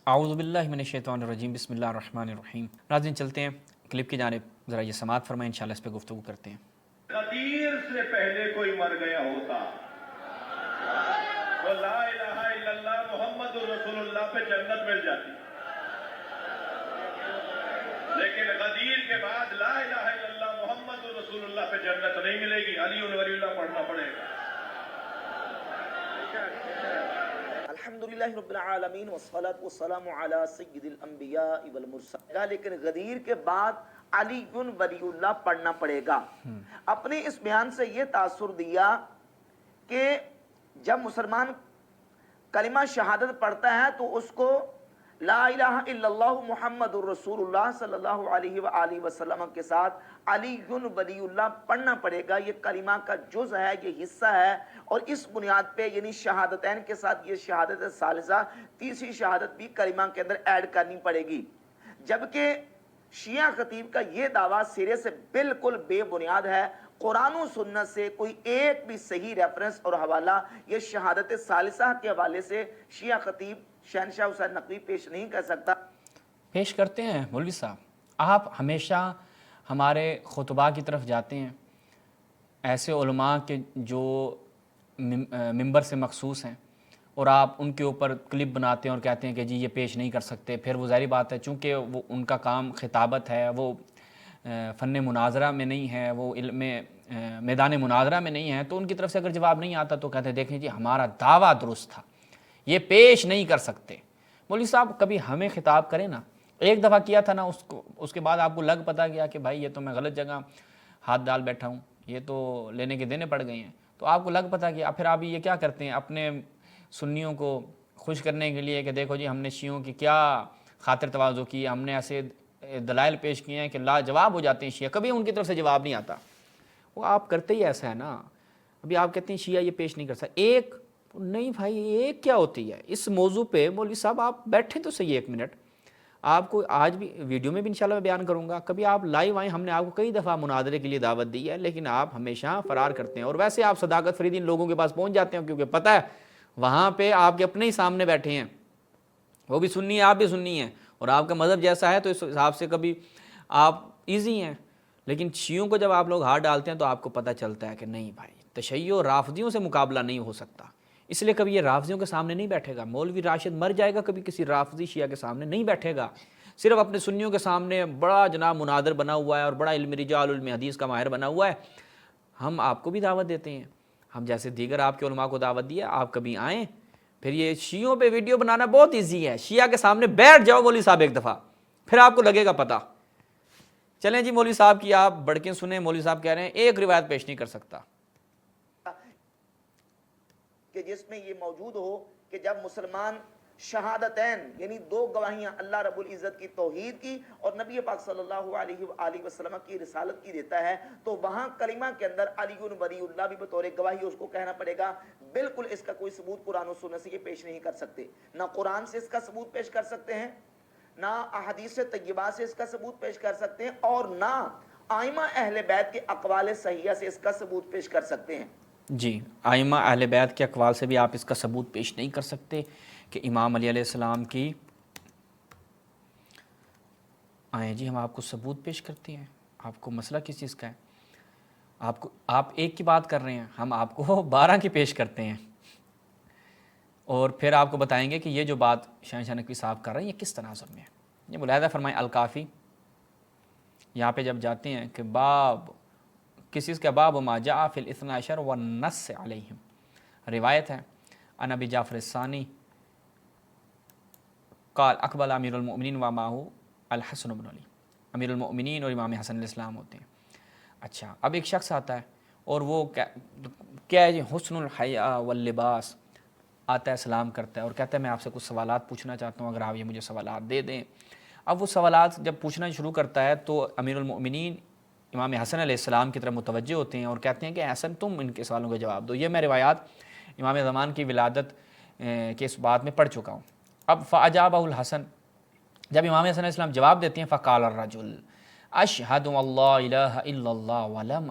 اعوذ باللہ من الشیطان الرجیم بسم اللہ الرحمن الرحیم۔ ناظرین چلتے ہیں کلپ کی جانب، ذرا یہ سماعت فرمائیں، انشاءاللہ اس پہ گفتگو کرتے ہیں۔ غدیر سے پہلے کوئی مر گیا ہوتا تو لا الہ الا اللہ محمد رسول اللہ پہ جنت مل جاتی، لیکن غدیر کے بعد لا الہ الا اللہ محمد رسول اللہ پہ جنت نہیں ملے گی، علی ولی اللہ پڑھنا پڑے گا۔ الحمدللہ رب العالمین والصلاة والسلام علی سید الانبیاء والمرسلین، لیکن غدیر کے بعد علی ولی اللہ پڑھنا پڑے گا۔ اپنے اس بیان سے یہ تاثر دیا کہ جب مسلمان کلمہ شہادت پڑھتا ہے تو اس کو لا الہ الا اللہ محمد الرسول اللہ صلی اللہ علیہ وآلہ وسلم کے ساتھ علی ولی اللہ پڑھنا پڑے گا۔ یہ کلمہ کا جز ہے، یہ حصہ ہے، اور اس بنیاد پہ یعنی شہادتین کے ساتھ یہ شہادت ثالثہ، تیسری شہادت بھی کلمہ کے اندر ایڈ کرنی پڑے گی۔ جبکہ شیعہ خطیب کا یہ دعویٰ سرے سے بالکل بے بنیاد ہے۔ قرآن و سنت سے کوئی ایک بھی صحیح ریفرنس اور حوالہ یہ شہادت ثالثہ کے حوالے سے شیعہ خطیب شہنشاہ حسین نقوی پیش نہیں کر سکتا۔ پیش کرتے ہیں مولوی صاحب، آپ ہمیشہ ہمارے خطبہ کی طرف جاتے ہیں، ایسے علماء کے جو ممبر سے مخصوص ہیں، اور آپ ان کے اوپر کلپ بناتے ہیں اور کہتے ہیں کہ جی یہ پیش نہیں کر سکتے۔ پھر وہ ظاہری بات ہے، چونکہ وہ ان کا کام خطابت ہے، وہ فن مناظرہ میں نہیں ہے، وہ علم میدان مناظرہ میں نہیں ہے، تو ان کی طرف سے اگر جواب نہیں آتا تو کہتے ہیں دیکھیں جی ہمارا دعویٰ درست تھا، یہ پیش نہیں کر سکتے۔ مولوی صاحب کبھی ہمیں خطاب کریں نا، ایک دفعہ کیا تھا نا، اس کے بعد آپ کو لگ پتا گیا کہ بھائی یہ تو میں غلط جگہ ہاتھ ڈال بیٹھا ہوں، یہ تو لینے کے دینے پڑ گئے ہیں، تو آپ کو لگ پتا گیا، پھر آپ یہ کیا کرتے ہیں اپنے سنیوں کو خوش کرنے کے لیے کہ دیکھو جی ہم نے شیعوں کی کیا خاطر تواضع کی، ہم نے ایسے دلائل پیش کیے ہیں کہ لاجواب ہو جاتے ہیں شیعہ، کبھی ان کی طرف سے جواب نہیں آتا۔ وہ آپ کرتے ہی ایسا ہے نا، ابھی آپ کہتے ہیں شیعہ یہ پیش نہیں کر سکتا، ایک نہیں بھائی، ایک کیا ہوتی ہے اس موضوع پہ؟ مولوی صاحب آپ بیٹھیں تو صحیح ایک منٹ، آپ کو آج بھی ویڈیو میں بھی انشاءاللہ میں بیان کروں گا، کبھی آپ لائیو آئیں، ہم نے آپ کو کئی دفعہ مناظرے کے لیے دعوت دی ہے، لیکن آپ ہمیشہ فرار کرتے ہیں، اور ویسے آپ صداقت فرید ان لوگوں کے پاس پہنچ جاتے ہیں، کیونکہ پتہ ہے وہاں پہ آپ کے اپنے ہی سامنے بیٹھے ہیں، وہ بھی سنی ہے، آپ بھی سنی ہیں، اور آپ کا مذہب جیسا ہے تو اس حساب سے کبھی آپ ایزی ہیں، لیکن شیعوں کو جب آپ لوگ ہاتھ ڈالتے ہیں تو آپ کو پتہ چلتا ہے کہ نہیں بھائی، تشیع رافضیوں سے مقابلہ نہیں ہو سکتا، اس لیے کبھی یہ رافضیوں کے سامنے نہیں بیٹھے گا۔ مولوی راشد مر جائے گا، کبھی کسی رافضی شیعہ کے سامنے نہیں بیٹھے گا، صرف اپنے سنیوں کے سامنے بڑا جناب مناظر بنا ہوا ہے اور بڑا علم رجال علم حدیث کا ماہر بنا ہوا ہے۔ ہم آپ کو بھی دعوت دیتے ہیں، ہم جیسے دیگر آپ کے علماء کو دعوت دیا، آپ کبھی آئیں۔ پھر یہ شیعوں پہ ویڈیو بنانا بہت ایزی ہے، شیعہ کے سامنے بیٹھ جاؤ مولوی صاحب ایک دفعہ، پھر آپ کو لگے گا پتہ۔ چلیں جی مولوی صاحب کی آپ بڑکیں سنیں، مولوی صاحب کہہ رہے ہیں ایک روایت پیش نہیں کر سکتا، کہ جس میں یہ موجود ہو کہ جب مسلمان شہادتین یعنی دو گواہیاں اللہ رب العزت کی توحید کی اور نبی پاک صلی اللہ علیہ وآلہ وسلم کی رسالت کی دیتا ہے، تو وہاں کلمہ کے اندر علی ولی اللہ بھی بطور گواہی اس کو کہنا پڑے گا۔ بالکل اس کا کوئی ثبوت قرآن و سنت سے یہ پیش نہیں کر سکتے، نہ قرآن سے اس کا ثبوت پیش کر سکتے ہیں، نہ احادیث طیبہ سے اس کا ثبوت پیش کر سکتے ہیں، اور نہ ائمہ اہل بیت کے اقوال صحیحہ سے اس کا ثبوت پیش کر سکتے ہیں۔ جی ائمہ اہل بیت کے اقوال سے بھی آپ اس کا ثبوت پیش نہیں کر سکتے کہ امام علی علیہ السلام کی، آئیں جی ہم آپ کو ثبوت پیش کرتے ہیں، آپ کو مسئلہ کس چیز کا ہے؟ آپ ایک کی بات کر رہے ہیں، ہم آپ کو 12 کی پیش کرتے ہیں، اور پھر آپ کو بتائیں گے کہ یہ جو بات شہنشاہ نقوی صاحب کر رہے ہیں یہ کس تناظر میں ہے۔ یہ ملاحظہ فرمائیں الکافی، یہاں پہ جب جاتے ہیں کہ باب کس چیز کا، باب ما جاء فی الاثنی عشر والنص علیہم، روایت ہے عن ابی جعفر الثانی قال اقبل امیر المؤمنین ومعہ الحسن بن علی، امیر المؤمنین اور امام حسن علیہ السلام ہوتے ہیں۔ اچھا اب ایک شخص آتا ہے اور وہ کیا ہے جی حسن الحیاء واللباس، آتا ہے سلام کرتا ہے اور کہتا ہے میں آپ سے کچھ سوالات پوچھنا چاہتا ہوں، اگر آپ یہ مجھے سوالات دے دیں۔ اب وہ سوالات جب پوچھنا شروع کرتا ہے تو امیر المؤمنین امام حسن علیہ السلام کی طرف متوجہ ہوتے ہیں اور کہتے ہیں کہ حسن تم ان کے سوالوں کا جواب دو۔ یہ میں روایات امام زمان کی ولادت کے اس بات میں پڑھ چکا ہوں۔ اب فاجابہ الحسن، جب امام حسن علیہ السلام جواب دیتے ہیں فقال الرجل اشہد اللہ الہ الا اللہ ولم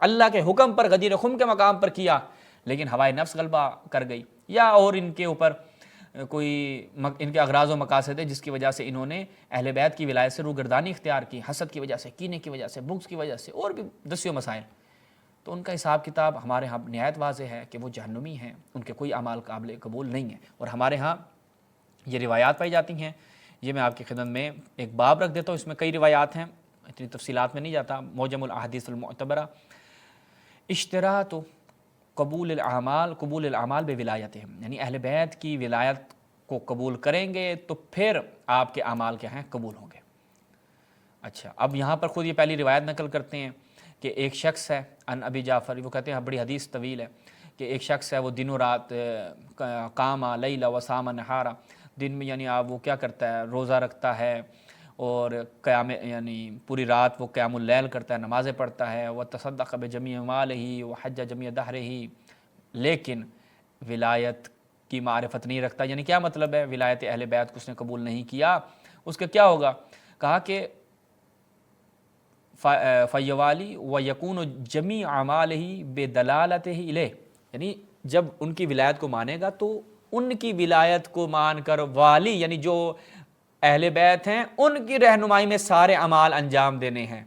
اللہ کے حکم پر غدیر خم کے مقام پر کیا، لیکن ہوائے نفس غلبہ کر گئی، یا اور ان کے اوپر کوئی ان کے اغراض و مقاصد ہے جس کی وجہ سے انہوں نے اہل بیت کی ولایت سے روگردانی اختیار کی، حسد کی وجہ سے، کینے کی وجہ سے، بغض کی وجہ سے، اور بھی دسیوں مسائل، تو ان کا حساب کتاب ہمارے ہاں نہایت واضح ہے کہ وہ جہنمی ہیں، ان کے کوئی اعمال قابل قبول نہیں ہیں۔ اور ہمارے ہاں یہ روایات پائی جاتی ہیں، یہ میں آپ کی خدمت میں ایک باب رکھ دیتا ہوں، اس میں کئی روایات ہیں، اتنی تفصیلات میں نہیں جاتا۔ معجم الاحادیث المعتبرہ، اشتراط قبول الاعمال بولایتہم، یعنی اہل بیت کی ولایت کو قبول کریں گے تو پھر آپ کے اعمال کیا ہیں، قبول ہوں گے۔ اچھا، اب یہاں پر خود یہ پہلی روایت نقل کرتے ہیں کہ ایک شخص ہے ان ابی جعفر، وہ کہتے ہیں بڑی حدیث طویل ہے کہ ایک شخص ہے وہ دن و رات قام لیل و صام نہارا، دن میں یعنی آپ وہ کیا کرتا ہے، روزہ رکھتا ہے، اور قیام یعنی پوری رات وہ قیام اللیل کرتا ہے، نمازیں پڑھتا ہے، وہ تصدق بجمیع مالہ و حج جمیع دہرہ، لیکن ولایت کی معرفت نہیں رکھتا۔ یعنی کیا مطلب ہے، ولایت اہل بیت کو اس نے قبول نہیں کیا، اس کا کیا ہوگا؟ کہا کہ فیوالی و یکون جمیع اعمالہ بدلالتہ الیہ، یعنی جب ان کی ولایت کو مانے گا تو ان کی ولایت کو مان کر والی یعنی جو اہل بیت ہیں ان کی رہنمائی میں سارے اعمال انجام دینے ہیں،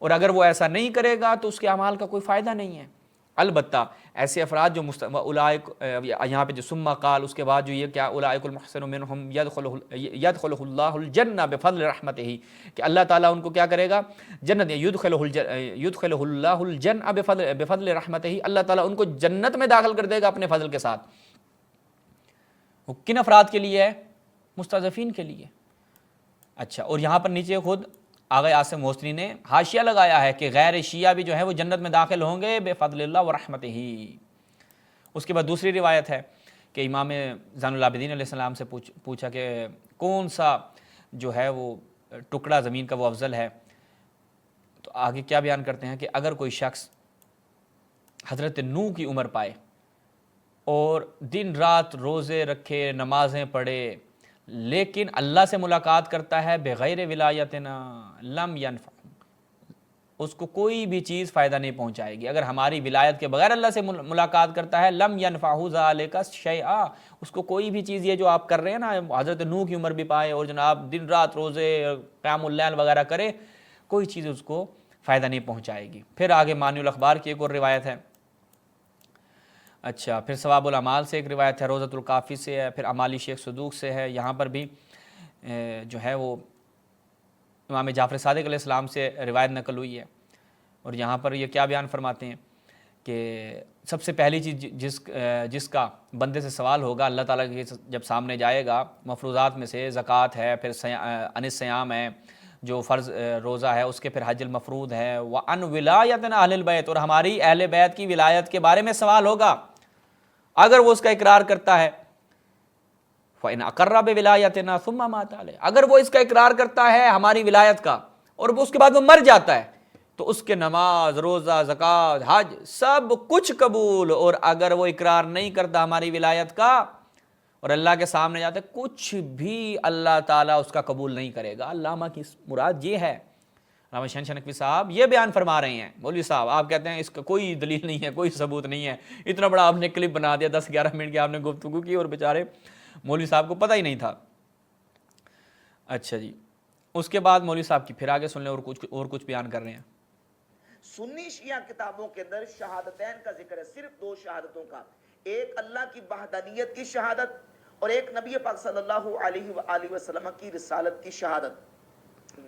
اور اگر وہ ایسا نہیں کرے گا تو اس کے اعمال کا کوئی فائدہ نہیں ہے۔ البتہ ایسے افراد جو اولئک، یہاں پہ جو ثم قال، اس کے بعد جو یہ کیا، اولئک المحسن منہم یدخلہ اللہ الجنہ بفضل رحمتہ، کہ اللہ تعالیٰ ان کو کیا کرے گا، جنت، یدخلہ اللہ الجنہ بفضل رحمتہ، اللہ تعالیٰ ان کو جنت میں داخل کر دے گا اپنے فضل کے ساتھ۔ وہ کن افراد کے لیے ہے؟ مستضعفین کے لیے۔ اچھا، اور یہاں پر نیچے خود آغا عاصم محسنی نے حاشیہ لگایا ہے کہ غیر شیعہ بھی جو ہے وہ جنت میں داخل ہوں گے بفضل اللہ و رحمتہ ہی۔ اس کے بعد دوسری روایت ہے کہ امام زین العابدین علیہ السلام سے پوچھا کہ کون سا جو ہے وہ ٹکڑا زمین کا وہ افضل ہے، تو آگے کیا بیان کرتے ہیں کہ اگر کوئی شخص حضرت نوح کی عمر پائے اور دن رات روزے رکھے، نمازیں پڑھے، لیکن اللہ سے ملاقات کرتا ہے بغیر ولایتنا لم ینفع، اس کو کوئی بھی چیز فائدہ نہیں پہنچائے گی۔ اگر ہماری ولایت کے بغیر اللہ سے ملاقات کرتا ہے، لم ینفعہ ذالک شیئا، اس کو کوئی بھی چیز، یہ جو آپ کر رہے ہیں نا، حضرت نوح کی عمر بھی پائے اور جناب دن رات روزے قیام اللیل وغیرہ کرے، کوئی چیز اس کو فائدہ نہیں پہنچائے گی۔ پھر آگے مانی الاخبار کی ایک اور روایت ہے۔ اچھا، پھر ثواب الاعمال سے ایک روایت ہے، روضۃ الکافی سے ہے، پھر امالی شیخ صدوق سے ہے۔ یہاں پر بھی جو ہے وہ امام جعفر صادق علیہ السلام سے روایت نقل ہوئی ہے، اور یہاں پر یہ کیا بیان فرماتے ہیں کہ سب سے پہلی چیز جس کا بندے سے سوال ہوگا اللہ تعالیٰ کے جب سامنے جائے گا، مفروضات میں سے زکوٰۃ ہے، پھر عن الصیام ہے جو فرض روزہ ہے، اس کے پھر حج المفروض ہے، وعن ولایتنا اہل البیت، اور ہماری اہل بیت کی ولایت کے بارے میں سوال ہوگا۔ اگر وہ اس کا اقرار کرتا ہے، فَإِنْ أَقَرَّ بِوِلَایَتِنَا ثُمَّ مَاتَ عَلَيْهِ، اگر وہ اس کا اقرار کرتا ہے ہماری ولایت کا اور اس کے بعد وہ مر جاتا ہے، تو اس کے نماز، روزہ، زکوٰۃ، حج سب کچھ قبول، اور اگر وہ اقرار نہیں کرتا ہماری ولایت کا اور اللہ کے سامنے جاتا ہے، کچھ بھی اللہ تعالیٰ اس کا قبول نہیں کرے گا۔ علامہ کی مراد یہ ہے، علامہ شہنشاہ نقوی صاحب یہ بیان فرما رہے ہیں۔ مولوی صاحب آپ کہتے ہیں اس کا کوئی دلیل نہیں ہے، کوئی ثبوت نہیں ہے، اتنا بڑا آپ نے کلپ بنا دیا، 10-11 منٹ کی آپ نے گفتگو کی، اور بیچارے مولوی صاحب کو پتہ ہی نہیں تھا۔ اچھا جی، اس کے بعد مولوی صاحب کی پھر آگے سن لیں، اور کچھ بیان کر رہے ہیں۔ سنی شیعہ کتابوں کے اندر شہادتین کا ذکر ہے، صرف دو شہادتوں کا، ایک اللہ کی وحدانیت کی شہادت اور ایک نبی پاک صلی اللہ علیہ وآلہ وسلم کی رسالت کی شہادت۔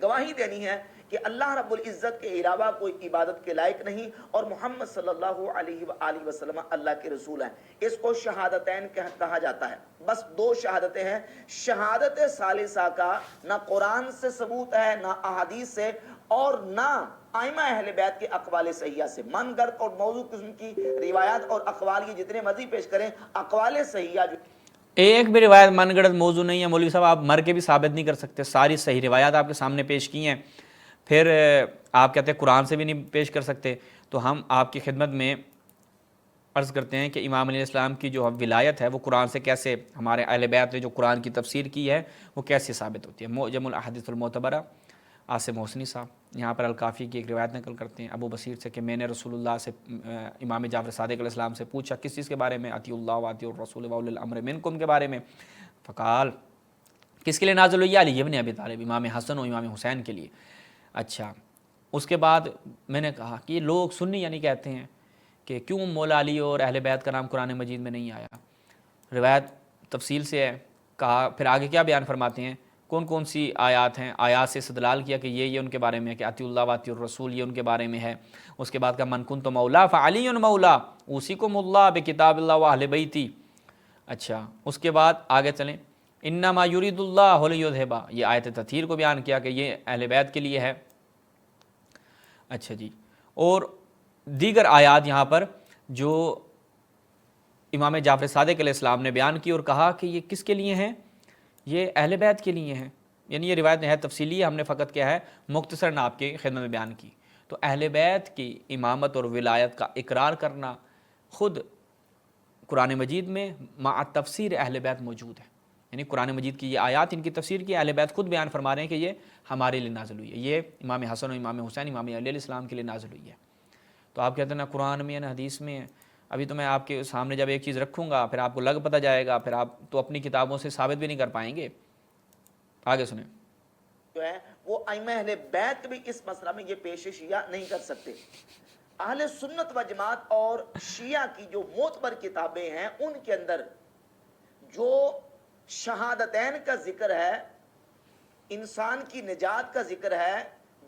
گواہی دینی ہے کہ اللہ رب العزت کے علاوہ کوئی عبادت کے لائق نہیں، اور محمد صلی اللہ علیہ وآلہ وسلم اللہ کے رسول ہیں۔ اس کو شہادتین کہا جاتا ہے۔ بس دو شہادتیں ہیں۔ شہادت ثالثہ کا نہ قرآن سے ثبوت ہے، نہ احادیث سے، اور نہ ائمہ اہل بیت کے اقوال صحیحہ سے۔ من گھڑت اور موضوع قسم کی روایات اور اقوال یہ جتنے مرضی پیش کریں، اقوال صحیحہ جو ایک بھی روایت من گڑت موضوع نہیں ہے۔ مولوی صاحب آپ مر کے بھی ثابت نہیں کر سکتے، ساری صحیح روایات آپ کے سامنے پیش کی ہیں، پھر آپ کہتے ہیں قرآن سے بھی نہیں پیش کر سکتے۔ تو ہم آپ کی خدمت میں عرض کرتے ہیں کہ امام علیہ السلام کی جو ولایت ہے وہ قرآن سے کیسے، ہمارے اہل بیت نے جو قرآن کی تفسیر کی ہے وہ کیسے ثابت ہوتی ہے۔ معجم الاحادیث المعتبرہ عاصم حسنی صاحب یہاں پر الکافی کی ایک روایت نقل کرتے ہیں ابو بصیر سے کہ میں نے رسول اللہ سے امام جعفر صادق علیہ السلام سے پوچھا کس چیز کے بارے میں؟ اطیعوا اللہ واطیعوا الرسول واولی الامر منکم کے بارے میں. فقال کس کے لیے نازل ہوئی؟ علی ابن ابی طالب، امام حسن و امام حسین کے لیے. اچھا، اس کے بعد میں نے کہا کہ یہ لوگ سنی یعنی کہتے ہیں کہ کیوں مولا علی اور اہل بیت کا نام قرآن مجید میں نہیں آیا؟ روایت تفصیل سے ہے. کہا پھر آگے کیا بیان فرماتے ہیں کون کون سی آیات ہیں، آیات سے استدلال کیا کہ یہ ان کے بارے میں ہے کہ اطیعوا اللہ واطیعوا الرسول یہ ان کے بارے میں ہے. اس کے بعد کا من کنت مولا فعلی مولا اوصیکم اللہ بکتاب اللہ واہل بیتی. اچھا، اس کے بعد آگے چلیں، انما یرید اللہ لیذھب، یہ آیت تطہیر کو بیان کیا کہ یہ اہل بیت کے لیے ہے. اچھا جی، اور دیگر آیات یہاں پر جو امام جعفر صادق علیہ السلام نے بیان کی اور کہا کہ یہ کس کے لیے ہیں؟ یہ اہل بیت کے لیے ہیں. یعنی یہ روایت نہایت تفصیلی ہے، ہم نے فقط کیا ہے مختصراً آپ کے خدمت میں بیان کی. تو اہل بیت کی امامت اور ولایت کا اقرار کرنا خود قرآن مجید میں مع تفسیر اہل بیت موجود ہے. یعنی قرآن مجید کی یہ آیات ان کی تفسیر کی اہل بیت خود بیان فرما رہے ہیں کہ یہ ہمارے لیے نازل ہوئی ہے، یہ امام حسن و امام حسین امام علی علیہ السلام کے لیے نازل ہوئی ہے. تو آپ کہتے ہیں نا قرآن میں ہے نا حدیث میں ہے. ابھی تو میں آپ کے سامنے جب ایک چیز رکھوں گا پھر آپ کو لگ پتہ جائے گا، پھر آپ تو اپنی کتابوں سے ثابت بھی نہیں کر پائیں گے. آگے سنیں. جو ہے وہ ائمہ اہل بیت بھی اس مسئلہ میں یہ پیش شیعہ نہیں کر سکتے. اہل سنت و جماعت اور شیعہ کی جو معتبر کتابیں ہیں ان کے اندر جو شہادتین کا ذکر ہے، انسان کی نجات کا ذکر ہے،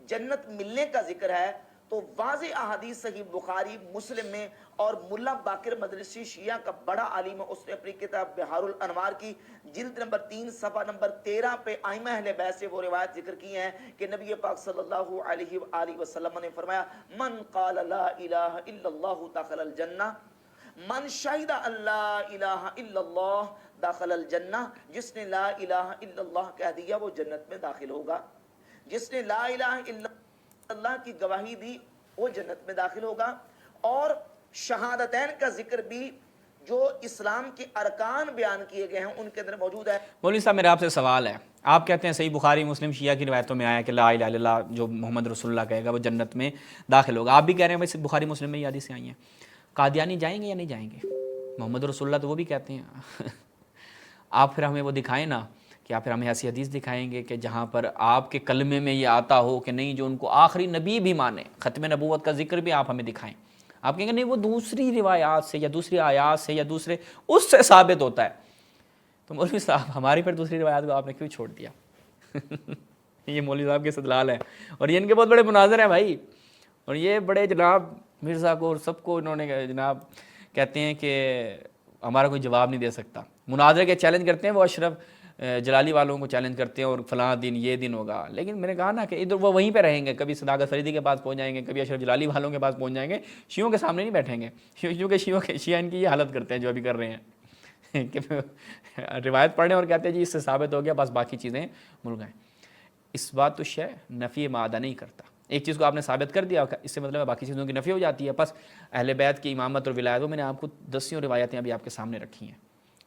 جنت ملنے کا ذکر ہے، تو واضح احادیث صحیح بخاری مسلم میں. اور ملا باقر مدرسی شیعہ کا بڑا عالم ہے، اس نے اپنی کتاب بہار الانوار کی جلد نمبر 3 صفحہ نمبر 13 پہ ائمہ اہل بیت سے وہ روایت ذکر کی ہیں کہ نبی پاک صلی اللہ علیہ وآلہ وسلم نے فرمایا من قال لا الہ الا اللہ دخل الجنہ، من شہد اللہ الہ الا اللہ داخل الجنہ، جس نے لا الہ الا اللہ کہہ دیا وہ جنت میں داخل ہوگا. جس نے لا الہ الا اللہ کی گواہی دی وہ جنت میں داخل ہوگا. اور شہادتین کا ذکر بھی جو اسلام کے ارکان بیان کیے گئے ہیں ان کے اندر موجود ہے. مولوی صاحب میرا آپ سے سوال ہے، آپ کہتے ہیں صحیح بخاری مسلم شیعہ کی روایتوں میں آیا کہ لا الہ الا اللہ جو محمد رسول اللہ کہے گا وہ جنت میں داخل ہوگا. آپ بھی کہہ رہے ہیں بھائی بخاری مسلم میں یہ حدیثیں آئی ہیں. قادیانی جائیں گے یا نہیں جائیں گے؟ محمد رسول اللہ تو وہ بھی کہتے ہیں. آپ پھر ہمیں وہ دکھائیں نا، کہ آپ پھر ہمیں ایسی حدیث دکھائیں گے کہ جہاں پر آپ کے کلمے میں یہ آتا ہو کہ نہیں جو ان کو آخری نبی بھی مانے، ختم نبوت کا ذکر بھی آپ ہمیں دکھائیں. آپ کہیں گے نہیں وہ دوسری روایات سے یا دوسری آیات سے یا دوسرے اس سے ثابت ہوتا ہے. تو مولوی صاحب ہماری پھر دوسری روایات کو آپ نے کیوں چھوڑ دیا؟ یہ مولوی صاحب کے استدلال ہے اور یہ ان کے بہت بڑے مناظر ہیں بھائی. اور یہ بڑے جناب مرزا کو اور سب کو انہوں نے جناب کہتے ہیں کہ ہمارا کوئی جواب نہیں دے سکتا. مناظرے کے چیلنج کرتے ہیں وہ اشرف جلالی والوں کو چیلنج کرتے ہیں اور فلاں دن یہ دن ہوگا. لیکن میں نے کہا نا کہ ادھر وہ وہیں پہ رہیں گے، کبھی صداقت فریدی کے پاس پہنچ جائیں گے، کبھی اشرف جلالی والوں کے پاس پہنچ جائیں گے، شیعوں کے سامنے نہیں بیٹھیں گے. کیونکہ شیعہ ان کی یہ حالت کرتے ہیں جو ابھی کر رہے ہیں کہ روایت پڑھیں اور کہتے ہیں جی اس سے ثابت ہو گیا بس باقی چیزیں مل گئیں. اس بات تو شے نفی مادہ نہیں کرتا. ایک چیز کو آپ نے ثابت کر دیا اس سے مطلب ہے باقی چیزوں کی نفی ہو جاتی ہے. بس اہل بیت کی امامت اور ولایت میں نے آپ کو 10 روایتیں ابھی آپ کے سامنے رکھی ہیں،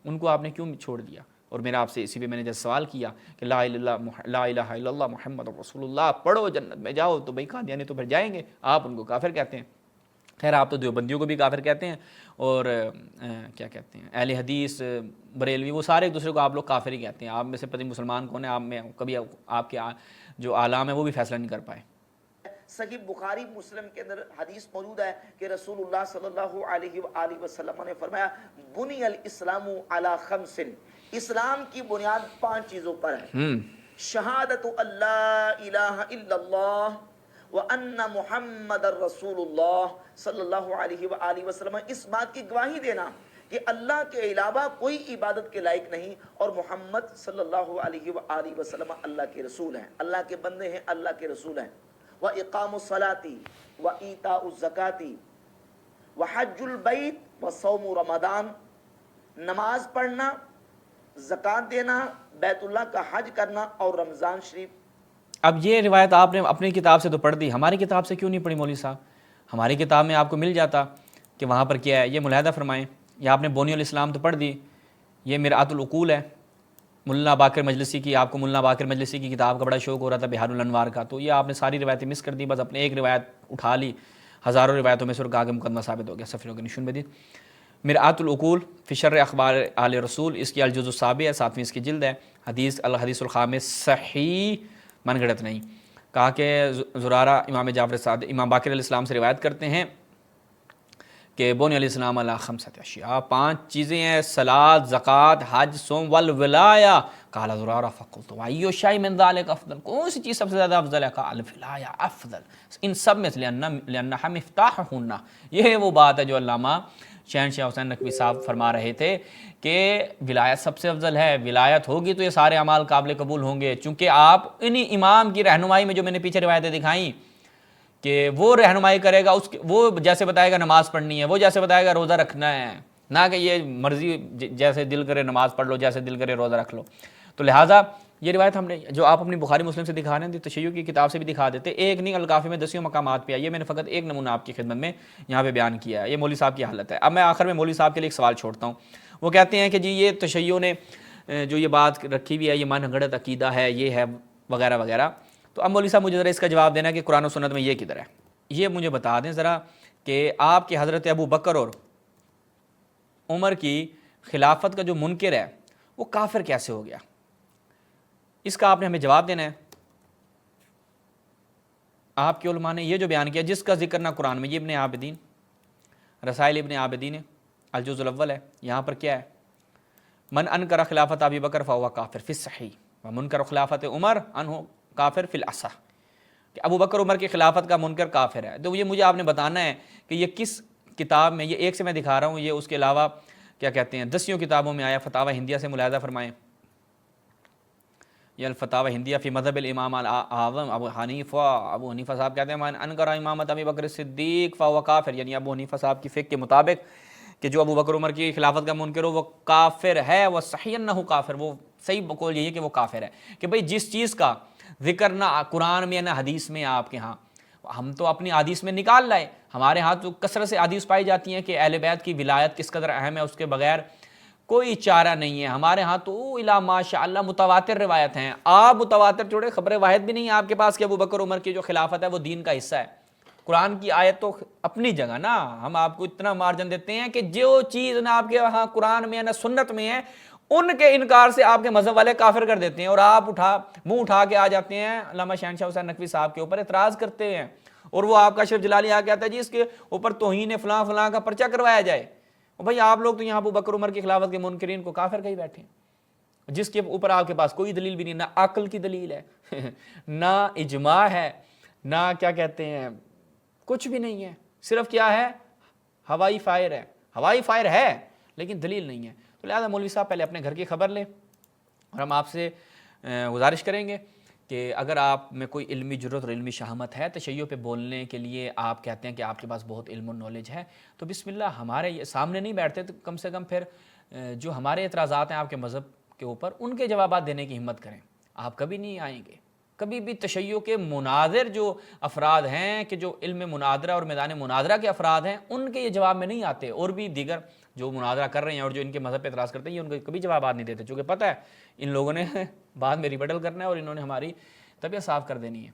ان کو آپ نے کیوں چھوڑ دیا؟ اور میرا آپ سے اسی پہ میں نے جب سوال کیا کہ لا الہ الا اللہ محمد رسول اللہ پڑھو جنت میں جاؤ، تو بھائی قادیانی تو پھر جائیں گے، آپ ان کو کافر کہتے ہیں. خیر آپ تو دیوبندیوں کو بھی کافر کہتے ہیں اور کیا کہتے ہیں اہل حدیث بریلوی وہ سارے ایک دوسرے کو آپ لوگ کافر ہی کہتے ہیں. آپ میں سے پتہ مسلمان کون ہے؟ آپ میں کبھی آپ کے جو عالم ہے وہ بھی فیصلہ نہیں کر پائے. صحیح بخاری مسلم کے اندر حدیث موجود ہے کہ رسول اللہ صلی اللہ علیہ وآلہ وسلم نے فرمایا بنی الاسلام علی خمس، اسلام کی بنیاد 5 چیزوں پر ہے. شہادت اللہ الہ الا اللہ وان محمد رسول اللہ صلی اللہ علیہ وآلہ وسلم، اس بات کی گواہی دینا کہ اللہ کے علاوہ کوئی عبادت کے لائق نہیں اور محمد صلی اللہ علیہ وآلہ وسلم اللہ کے رسول ہیں، اللہ کے بندے ہیں، اللہ کے رسول ہیں. وَإِقَامُ الصَّلَاةِ وَإِيتَاءُ الزَّكَاةِ وَحَجُّ الْبَيْتِ وَصَوْمُ رمضان، نماز پڑھنا، زکوٰۃ دینا، بیت اللہ کا حج کرنا اور رمضان شریف. اب یہ روایت آپ نے اپنی کتاب سے تو پڑھ دی، ہماری کتاب سے کیوں نہیں پڑھی مولوی صاحب؟ ہماری کتاب میں آپ کو مل جاتا کہ وہاں پر کیا ہے. یہ ملاحظہ فرمائیں، یہ آپ نے بنی الاسلام تو پڑھ دی، یہ مرآت العقول ہے ملا باقر مجلسی کی، آپ کو ملا باقر مجلسی کی کتاب کا بڑا شوق ہو رہا تھا بہار الانوار کا، تو یہ آپ نے ساری روایتیں مس کر دی، بس اپنے ایک روایت اٹھا لی ہزاروں روایتوں میں سے اور کہا کہ مقدمہ ثابت ہو گیا. سفینہ کے نشون بدید. مرآت العقول فی شرح اخبار آل رسول، اس کی الجزء السابع ہے، 7ویں اس کی جلد ہے. الحدیث الخامس صحیح من گھڑت نہیں. کہا کہ زرارہ امام جعفر صادق امام باقر علیہ السلام سے روایت کرتے ہیں کہ بنی علیہ السلام علی 5 اشیاء، 5 چیزیں ہیں، صلاۃ، زکوٰۃ، حج، صوم والولایہ. قال زرارہ فقلت وای شیء من ذلک افضل، کون سی چیز سب سے زیادہ افضل ہے؟ قال الولایہ افضل، ان سب میں سے لانھا مفتاحہن، یہ وہ بات ہے جو علامہ شہنشاہ حسین نقوی صاحب فرما رہے تھے کہ ولایت سب سے افضل ہے، ولایت ہوگی تو یہ سارے اعمال قابل قبول ہوں گے، چونکہ آپ انہی امام کی رہنمائی میں جو میں نے پیچھے روایتیں دکھائیں کہ وہ رہنمائی کرے گا، وہ جیسے بتائے گا نماز پڑھنی ہے، وہ جیسے بتائے گا روزہ رکھنا ہے، نہ کہ یہ مرضی جیسے دل کرے نماز پڑھ لو، جیسے دل کرے روزہ رکھ لو. تو لہٰذا یہ روایت ہم نے جو آپ اپنی بخاری مسلم سے دکھا رہے ہیں تشیع کی کتاب سے بھی دکھا دیتے، ایک نہیں الکافی میں 10 مقامات پہ ہے. یہ میں نے فقط ایک نمونہ آپ کی خدمت میں یہاں پہ بیان کیا ہے. یہ مولوی صاحب کی حالت ہے. اب میں آخر میں مولوی صاحب کے لیے ایک سوال چھوڑتا ہوں. وہ کہتے ہیں کہ جی یہ تشیع نے جو یہ بات رکھی ہوئی ہے، یہ من گھڑت عقیدہ ہے، یہ ہے وغیرہ وغیرہ. تو اب مولوی صاحب مجھے ذرا اس کا جواب دینا کہ قرآن و سنت میں یہ کدھر ہے. یہ مجھے بتا دیں ذرا کہ آپ کے حضرت ابو بکر اور عمر کی خلافت کا جو منکر ہے وہ کافر کیسے ہو گیا؟ اس کا آپ نے ہمیں جواب دینا ہے. آپ کے علماء نے یہ جو بیان کیا جس کا ذکر نہ قرآن میں، یہ ابن عابدین رسائل ابن عابدین الجزء الاول ہے. یہاں پر کیا ہے؟ من انکر خلافت ابی بکر فہو کافر فی الصحیح ومنکر خلافت عمر انہ کافر فی الاصح، کہ ابو بکر عمر کی خلافت کا منکر کافر ہے. تو یہ مجھے آپ نے بتانا ہے کہ یہ کس کتاب میں، یہ ایک سے میں دکھا رہا ہوں، یہ اس کے علاوہ کیا کہتے ہیں 10 کتابوں میں آیا. فتاوی ہندیہ سے ملاحظہ فرمائیں، یہ الفتاوی ہندیہ فی مذہب الامام الاعظم ابو حنیفہ صاحب کہتے ہیں من انکر امامت ابی بکر صدیق فہو کافر، یعنی ابو حنیفہ صاحب کی فقہ کے مطابق کہ جو ابو بکر عمر کی خلافت کا منکر ہو وہ کافر ہے. وہ صحیح انہ کافر، وہ صحیح بقول یہی ہے کہ وہ کافر ہے. کہ بھئی جس چیز کا ذکر نہ قرآن میں نہ حدیث میں، آپ کے ہاں ہم تو اپنی حدیث میں نکال لائے، ہمارے ہاں تو کثرت سے حدیث پائی جاتی ہیں کہ اہل بیت کی ولایت کس قدر اہم ہے، اس کے بغیر کوئی چارہ نہیں ہے. ہمارے ہاں تو الا ماشاء اللہ متواتر روایت ہیں. آپ متواتر چھوڑے، خبر واحد بھی نہیں ہے آپ کے پاس کہ ابو بکر عمر کی جو خلافت ہے وہ دین کا حصہ ہے. قرآن کی آیت تو اپنی جگہ نا، ہم آپ کو اتنا مارجن دیتے ہیں کہ جو چیز نہ آپ کے ہاں قرآن میں ہے نہ سنت میں ہے، ان کے انکار سے آپ کے مذہب والے کافر کر دیتے ہیں، اور آپ منہ اٹھا کے آ جاتے ہیں علامہ شہنشاہ حسین نقوی صاحب کے اوپر اعتراض کرتے ہیں. اور وہ آپ کا اشرف جلالی آ کے آتا ہے جی اس کے اوپر توہین فلاں فلاں کا پرچہ کروایا جائے. بھائی آپ لوگ تو یہاں ابو بکر عمر کی خلافت کے منکرین کو کافر کہی بیٹھے ہیں، جس کے اوپر آپ کے پاس کوئی دلیل بھی نہیں، نہ عقل کی دلیل ہے نہ اجماع ہے، نہ کیا کہتے ہیں کچھ بھی نہیں ہے. صرف کیا ہے؟ ہوائی فائر ہے. ہوائی فائر ہے لیکن دلیل نہیں ہے. تو لہٰذا مولوی صاحب پہلے اپنے گھر کی خبر لیں، اور ہم آپ سے گزارش کریں گے کہ اگر آپ میں کوئی علمی جرت اور علمی شہامت ہے تشیع پہ بولنے کے لیے، آپ کہتے ہیں کہ آپ کے پاس بہت علم و نالج ہے، تو بسم اللہ ہمارے سامنے نہیں بیٹھتے تو کم سے کم پھر جو ہمارے اعتراضات ہیں آپ کے مذہب کے اوپر ان کے جوابات دینے کی ہمت کریں. آپ کبھی نہیں آئیں گے، کبھی بھی تشیع کے مناظر جو افراد ہیں کہ جو علم مناظرہ اور میدان مناظرہ کے افراد ہیں ان کے یہ جواب میں نہیں آتے، اور بھی دیگر جو مناظرہ کر رہے ہیں اور جو ان کے مذہب پہ اعتراض کرتے ہیں یہ ان کو کبھی جوابات نہیں دیتے، چونکہ پتہ ہے ان لوگوں نے بعد میں ریبٹل کرنا ہے اور انہوں نے ہماری طبیعت صاف کر دینی ہے.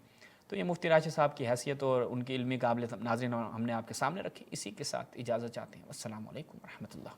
تو یہ مفتی راشد صاحب کی حیثیت اور ان کی علمی قابلیت ناظرین ہم نے آپ کے سامنے رکھی. اسی کے ساتھ اجازت چاہتے ہیں. السلام علیکم ورحمۃ اللہ.